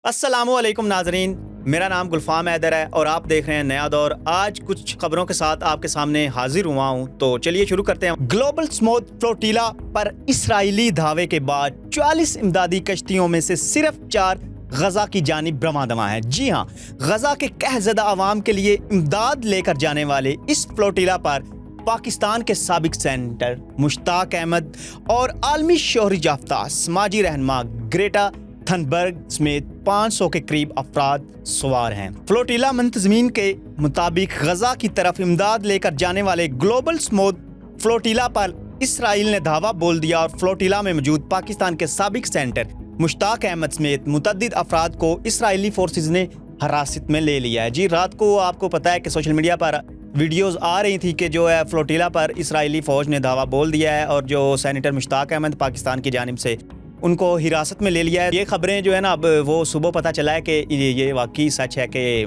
السلام علیکم ناظرین، میرا نام گلفام حیدر ہے اور آپ دیکھ رہے ہیں نیا دور۔ آج کچھ خبروں کے ساتھ آپ کے سامنے حاضر ہوا ہوں، تو چلیے شروع کرتے ہیں۔ گلوبل اسموتھ فلوٹیلا پر اسرائیلی دھاوے کے بعد 44 امدادی کشتیوں میں سے صرف 4 غزہ کی جانب رواں دواں ہیں۔ جی ہاں، غزہ کے قحط زدہ عوام کے لیے امداد لے کر جانے والے اس فلوٹیلا پر پاکستان کے سابق سینیٹر مشتاق احمد اور عالمی شہرت یافتہ سماجی رہنما گریٹا تھنبرگ سمیت 500 کے قریب افراد سوار ہیں۔ فلوٹیلا منتظمین کے مطابق غزہ کی طرف امداد لے کر جانے والے گلوبل اسموتھ فلوٹیلا پر اسرائیل نے دھاوا بول دیا اور فلوٹیلا میں موجود پاکستان کے سابق سینیٹر مشتاق احمد سمیت متعدد افراد کو اسرائیلی فورسز نے حراست میں لے لیا ہے۔ جی، رات کو آپ کو پتہ ہے کہ سوشل میڈیا پر ویڈیوز آ رہی تھی کہ جو ہے فلوٹیلا پر اسرائیلی فوج نے دھاوا بول دیا ہے اور جو سینیٹر مشتاق احمد پاکستان کی جانب سے ان کو حراست میں لے لیا ہے۔ یہ خبریں جو ہے نا، اب وہ صبح پتہ چلا ہے کہ یہ واقعی سچ ہے کہ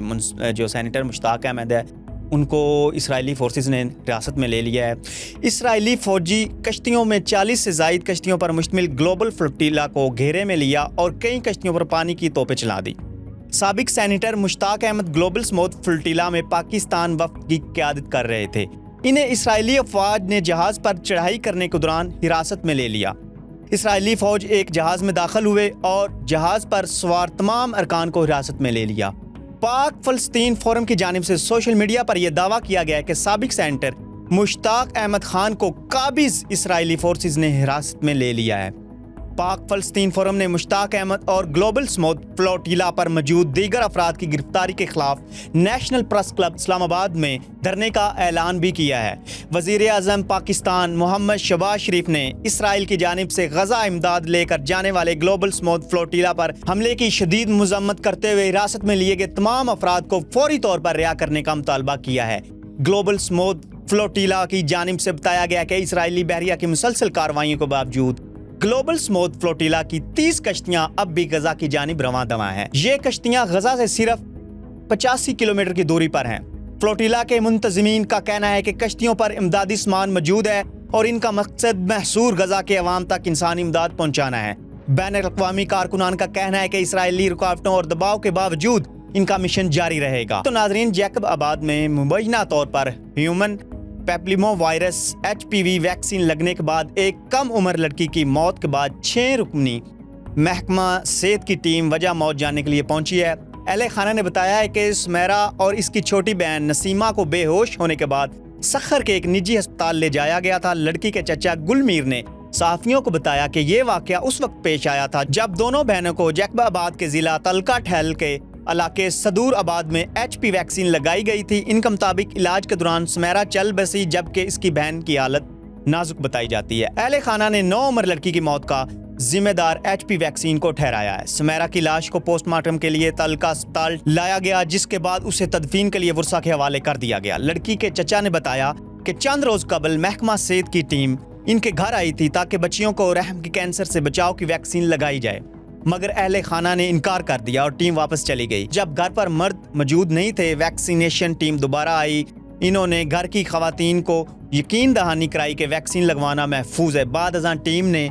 جو سینیٹر مشتاق احمد ہے ان کو اسرائیلی فورسز نے حراست میں لے لیا ہے۔ اسرائیلی فوجی کشتیوں میں 40 سے زائد کشتیوں پر مشتمل گلوبل فلوٹیلا کو گھیرے میں لیا اور کئی کشتیوں پر پانی کی توپیں چلا دی۔ سابق سینیٹر مشتاق احمد گلوبل اسموتھ فلوٹیلا میں پاکستان وفد کی قیادت کر رہے تھے۔ انہیں اسرائیلی افواج نے جہاز پر چڑھائی کرنے کے دوران حراست میں لے لیا۔ اسرائیلی فوج ایک جہاز میں داخل ہوئے اور جہاز پر سوار تمام ارکان کو حراست میں لے لیا۔ پاک فلسطین فورم کی جانب سے سوشل میڈیا پر یہ دعویٰ کیا گیا کہ سابق سینیٹر مشتاق احمد خان کو قابض اسرائیلی فورسز نے حراست میں لے لیا ہے۔ پاک فلسطین فورم نے مشتاق احمد اور گلوبل اسموتھ فلوٹیلا پر موجود دیگر افراد کی گرفتاری کے خلاف نیشنل پریس کلب اسلام آباد میں دھرنے کا اعلان بھی کیا ہے۔ وزیر اعظم پاکستان محمد شہباز شریف نے اسرائیل کی جانب سے غزہ امداد لے کر جانے والے گلوبل اسموتھ فلوٹیلا پر حملے کی شدید مذمت کرتے ہوئے حراست میں لیے گئے تمام افراد کو فوری طور پر رہا کرنے کا مطالبہ کیا ہے۔ گلوبل اسموتھ فلوٹیلا کی جانب سے بتایا گیا کہ اسرائیلی بحریہ کی مسلسل کارروائیوں کے باوجود گلوبل اسموتھ فلوٹیلا کی 30 کشتیاں اب بھی غزہ کی جانب رواں دواں ہیں۔ یہ کشتیاں غزہ سے صرف 85 کلومیٹر کی دوری پر ہیں۔ فلوٹیلا کے منتظمین کا کہنا ہے کہ کشتیوں پر امدادی سامان موجود ہے اور ان کا مقصد محصور غزہ کے عوام تک انسانی امداد پہنچانا ہے۔ بین الاقوامی کارکنان کا کہنا ہے کہ اسرائیلی رکاوٹوں اور دباؤ کے باوجود ان کا مشن جاری رہے گا۔ تو ناظرین، جیکب آباد میں مبینہ طور پر ہیومن پیپلیمو وائرس HPV ویکسین لگنے کے بعد ایک کم عمر لڑکی کی موت کے بعد 6 رکنی محکمہ صحت کی ٹیم وجہ موت جاننے کے لیے پہنچی ہے۔ اہل خانہ نے بتایا ہے کہ سمیرہ اور اس کی چھوٹی بہن نسیمہ کو بے ہوش ہونے کے بعد سخر کے ایک نجی ہسپتال لے جایا گیا تھا۔ لڑکی کے چچا گل میر نے صحافیوں کو بتایا کہ یہ واقعہ اس وقت پیش آیا تھا جب دونوں بہنوں کو جیکب آباد کے ضلع تلکا ٹھیل کے علاقے صدور آباد میں HP ویکسین لگائی گئی تھی۔ ان کے مطابق علاج کے دوران سمیرہ چل بسی جبکہ اس کی بہن کی حالت نازک بتائی جاتی ہے۔ اہل خانہ نے 9 عمر لڑکی کی موت کا ذمہ دار HP ویکسین کو ٹھہرایا ہے۔ سمیرہ کی لاش کو پوسٹ مارٹم کے لیے تلکا اسپتال لایا گیا، جس کے بعد اسے تدفین کے لیے ورثہ کے حوالے کر دیا گیا۔ لڑکی کے چچا نے بتایا کہ چند روز قبل محکمہ صحت کی ٹیم ان کے گھر آئی تھی تاکہ بچیوں کو رحم کے کینسر سے بچاؤ کی ویکسین لگائی جائے، مگر اہل خانہ نے انکار کر دیا اور ٹیم واپس چلی گئی۔ جب گھر پر مرد موجود نہیں تھے، ویکسینیشن ٹیم دوبارہ آئی۔ انہوں نے گھر کی خواتین کو یقین دہانی کرائی کہ ویکسین لگوانا محفوظ ہے۔ بعد ازاں ٹیم نے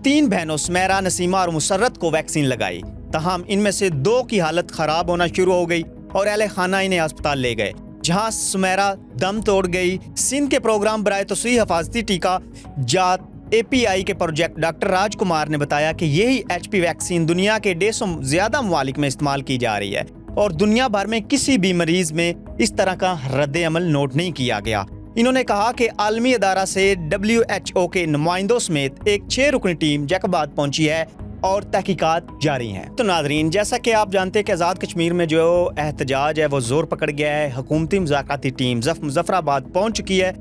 3 بہنوں سمیرہ، نسیمہ اور مسرت کو ویکسین لگائی، تاہم ان میں سے 2 کی حالت خراب ہونا شروع ہو گئی اور اہل خانہ انہیں ہسپتال لے گئے، جہاں سمیرہ دم توڑ گئی۔ سندھ کے پروگرام برائے توسیع حفاظتی ٹیکہ جات API کے پروجیکٹ ڈاکٹر راج کمار نے بتایا کہ یہی HP ویکسین دنیا کے 150 سے زیادہ ممالک میں استعمال کی جا رہی ہے اور دنیا بھر میں کسی بھی مریض میں اس طرح کا رد عمل نوٹ نہیں کیا گیا۔ انہوں نے کہا کہ عالمی ادارہ سے WHO کے نمائندوں سمیت ایک 6 رکنی ٹیم جیکب آباد پہنچی ہے اور تحقیقات جاری ہیں۔ تو ناظرین، جیسا کہ آپ جانتے ہیں کہ آزاد کشمیر میں جو احتجاج ہے وہ زور پکڑ گیا ہے۔ حکومتی مذاکراتی ٹیم مظفر آباد پہنچ چکی ہے۔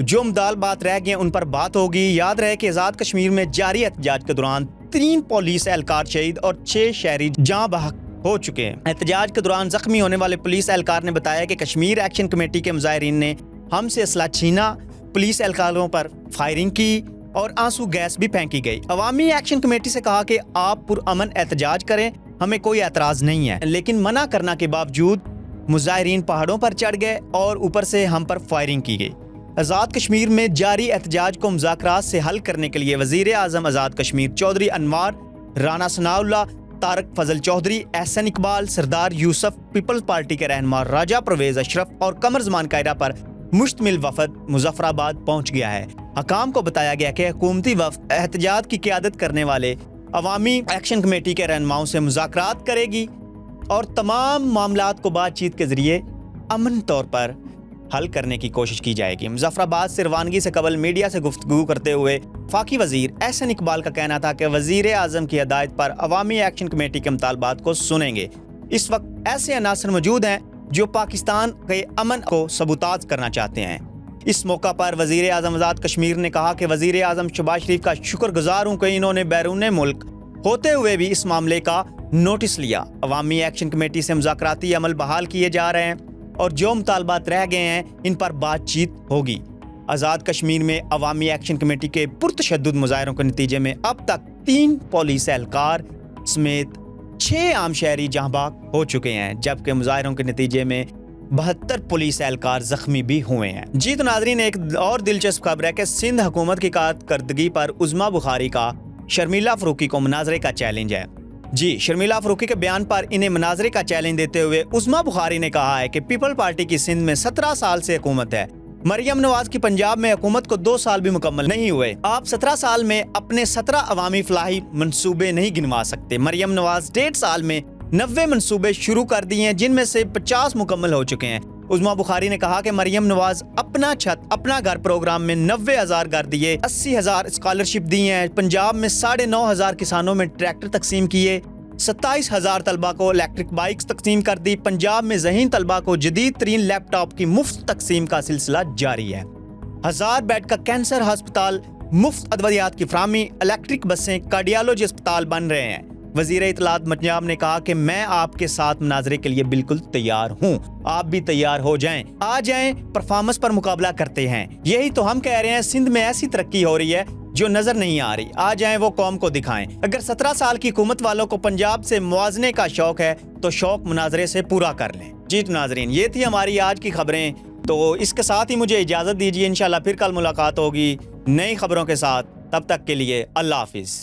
جو مدال بات رہ گئے ان پر بات ہوگی۔ یاد رہے کہ آزاد کشمیر میں جاری احتجاج کے دوران 3 پولیس اہلکار شہید اور 6 شہری جاں بحق ہو چکے ہیں۔ احتجاج کے دوران زخمی ہونے والے پولیس اہلکار نے بتایا کہ کشمیر ایکشن کمیٹی کے مظاہرین نے ہم سے اسلحہ چھینا، پولیس اہلکاروں پر فائرنگ کی اور آنسو گیس بھی پھینکی گئی۔ عوامی ایکشن کمیٹی سے کہا کہ آپ پرامن احتجاج کریں، ہمیں کوئی اعتراض نہیں ہے، لیکن منع کرنا کے باوجود مظاہرین پہاڑوں پر چڑھ گئے اور اوپر سے ہم پر فائرنگ کی گئی۔ آزاد کشمیر میں جاری احتجاج کو مذاکرات سے حل کرنے کے لیے وزیر اعظم آزاد کشمیر چودھری انوار رانا ثناء اللہ طارق فضل چودھری، احسن اقبال، سردار یوسف، پیپلز پارٹی کے رہنما راجہ پرویز اشرف اور قمر زمان قاہرہ پر مشتمل وفد مظفر آباد پہنچ گیا ہے۔ حکام کو بتایا گیا کہ حکومتی وفد احتجاج کی قیادت کرنے والے عوامی ایکشن کمیٹی کے رہنماؤں سے مذاکرات کرے گی اور تمام معاملات کو بات چیت کے ذریعے امن طور پر حل کرنے کی کوشش کی جائے گی۔ مظفر آباد سے روانگی سے قبل میڈیا سے گفتگو کرتے ہوئے وفاقی وزیر احسن اقبال کا کہنا تھا کہ وزیر اعظم کی ہدایت پر عوامی ایکشن کمیٹی کے مطالبات کو سنیں گے۔ اس وقت ایسے عناصر موجود ہیں جو پاکستان کے امن کو سبوتاژ کرنا چاہتے ہیں۔ اس موقع پر وزیر اعظم آزاد کشمیر نے کہا کہ وزیر اعظم شہباز شریف کا شکر گزار ہوں کہ انہوں نے بیرون ملک ہوتے ہوئے بھی اس معاملے کا نوٹس لیا۔ عوامی ایکشن کمیٹی سے مذاکراتی عمل بحال کیے جا رہے ہیں اور جو مطالبات رہ گئے ہیں ان پر بات چیت ہوگی۔ آزاد کشمیر میں عوامی ایکشن کمیٹی کے پرتشدد مظاہروں کے نتیجے میں اب تک 3 پولیس اہلکار سمیت 6 عام شہری جاں بحق ہو چکے ہیں، جبکہ مظاہروں کے نتیجے میں 72 پولیس اہلکار زخمی بھی ہوئے ہیں۔ جی تو ناظرین، ایک اور دلچسپ خبر ہے کہ سندھ حکومت کی کارکردگی پر عظمیٰ بخاری کا شرمیلہ فاروقی کو مناظرے کا چیلنج ہے۔ جی، شرمیلہ فاروقی کے بیان پر انہیں مناظرے کا چیلنج دیتے ہوئے عظمیٰ بخاری نے کہا ہے کہ پیپل پارٹی کی سندھ میں 17 سال سے حکومت ہے۔ مریم نواز کی پنجاب میں حکومت کو 2 سال بھی مکمل نہیں ہوئے۔ آپ 17 سال میں اپنے 17 عوامی فلاحی منصوبے نہیں گنوا سکتے۔ مریم نواز 1.5 سال میں 90 منصوبے شروع کر دیے ہیں، جن میں سے 50 مکمل ہو چکے ہیں۔ عظمیٰ بخاری نے کہا کہ مریم نواز اپنا چھت اپنا گھر پروگرام میں 90,000 گھر دیے، 80,000 اسکالرشپ دی ہیں، پنجاب میں 9,500 کسانوں میں ٹریکٹر تقسیم کیے، 27,000 طلبہ کو الیکٹرک بائکس تقسیم کر دی۔ پنجاب میں ذہین طلبہ کو جدید ترین لیپ ٹاپ کی مفت تقسیم کا سلسلہ جاری ہے۔ 1000 بیڈ کا کینسر ہسپتال، مفت ادویات کی فراہمی، الیکٹرک بسیں، کارڈیالوجی اسپتال بن رہے ہیں۔ وزیر اطلاعات پنجاب نے کہا کہ میں آپ کے ساتھ مناظرے کے لیے بالکل تیار ہوں، آپ بھی تیار ہو جائیں، آ جائیں، پرفارمنس پر مقابلہ کرتے ہیں۔ یہی تو ہم کہہ رہے ہیں، سندھ میں ایسی ترقی ہو رہی ہے جو نظر نہیں آ رہی، آ جائیں وہ قوم کو دکھائیں۔ اگر 17 سال کی حکومت والوں کو پنجاب سے موازنے کا شوق ہے تو شوق مناظرے سے پورا کر لیں۔ جی تو ناظرین، یہ تھی ہماری آج کی خبریں، تو اس کے ساتھ ہی مجھے اجازت دیجیے، انشاءاللہ پھر کل ملاقات ہوگی نئی خبروں کے ساتھ۔ تب تک کے لیے اللہ حافظ۔